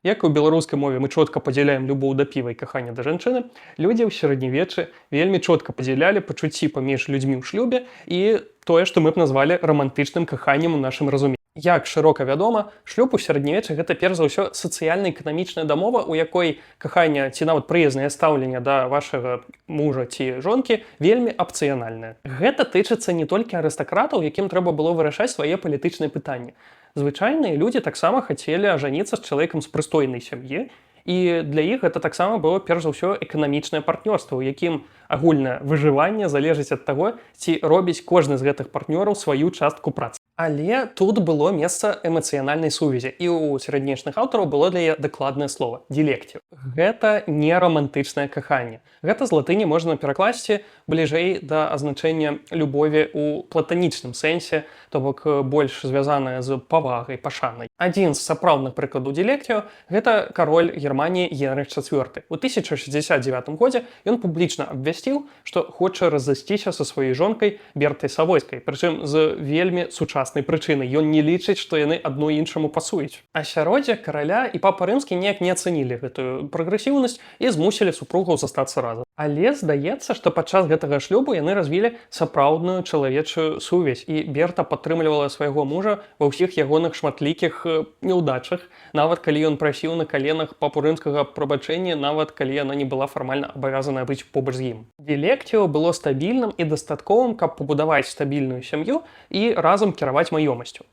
Як і ў беларускай мове мы чётка падзяляем любоў да піва і каханне да жанчыны, людзі ў сярэднявеччы вельмі чётка падзялялі пачуцці паміж людзьмі ў шлюбе і тое, што мы б назвалі рамантычным каханнем у нашым разуменні. Як шырока вядома, шлюб у сярэднявеччы гэта перш за ўсё сацыяльна-эканамічная дамова, у якой каханне ці нават прыязнае стаўленне да вашага мужа ці жонкі вельмі апцыянальнае. Гэта тычыцца не толькі арыстакратаў, якім трэба было вырашаць свае палітычныя пытанні. Звычайныя людзі таксама хацелі ажаніцца з чалавекам з прыстойнай сям'і, і для іх гэта таксама было перш за ўсё эканамічнае партнёрства, у якім агульнае выжыванне залежыць ад таго, ці робіць кожны з гэтых партнёраў сваю частку працы. Але тут было месца эмацыянальнай сувязі, і ў сярэднявечных аўтараў было для яе дакладнае слова дилектив. Гэта не рамантычнае каханне. Гэта з латыні можна перакласці бліжэй да азначэння любові ў платанічным сэнсе, то бок больш звязанае з павагай, пашанай. Адзін з сапраўдных прыкладаў дилектив гэта кароль Германіі Генрых IV. У 1069 годзе ён публічна абвясціў, што хоча разысціся са сваёй жонкай Бертай Савойскай, прычым з вельмі сучаснай прычыны. Ён не лічыць, што яны адно іншаму пасуюць. Асяроддзе караля і папа рымскі неяк не ацэнілі гэтую прагрэсіўнасць і змусілі супругаў застацца разам. Але здаецца, што падчас гэтага шлюбу яны развілі сапраўдную чалавечую сувязь, і Берта падтрымлівала свайго мужа ва ўсіх ягоных шматлікіх няўдачах, нават калі ён прасіў на каленах папу рымскага прабачэння, нават калі яна не была фармальна абавязаная быць побач з ім. Дилектив было стабільным і дастатковым, каб пабудаваць стабільную сям'ю і разам кіраваць маёмасцю.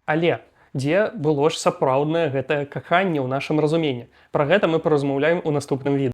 Але дзе было ж сапраўднае гэтае каханне ў нашым разуменні? Пра гэта мы паразмаўляем у наступным відэа.